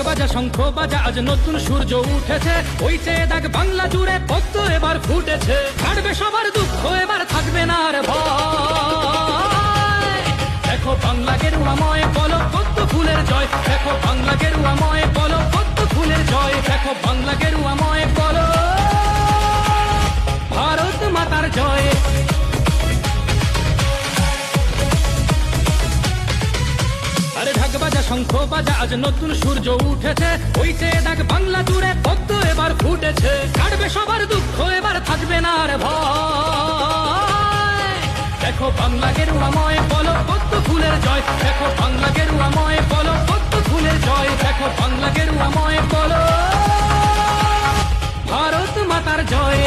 বাজা শঙ্খ বাজা আজ নতুন সূর্য উঠেছে, ওই চেয়ে দেখ বাংলা জুড়ে পদ্ম এবার ফুটেছে। কাটবে সবার দুঃখ, এবার থাকবে না আর ভয়। দেখো বাংলা গেরুয়াময়, বলো পদ্ম ফুলের জয়। দেখো বাংলা গেরুয়াময়, বলো পদ্ম ফুলের জয়। দেখো বাংলা গেরুয়াময়, বলো ভারত মাতার জয়। আরে ঢাক বাজা শঙ্খ বাজা আজ নতুন সূর্য উঠেছে, ওই চেয়ে দেখ বাংলা জুড়ে পদ্ম এবার ফুটেছে। কাটবে সবার দুঃখ, এবার থাকবে না আর ভয়। দেখো বাংলা গেরুয়াময়, বলো পদ্ম ফুলের জয়। দেখো বাংলা গেরুয়াময়, বলো পদ্ম ফুলের জয়। দেখো বাংলা গেরুয়াময়, বলো ভারত মাতার জয়।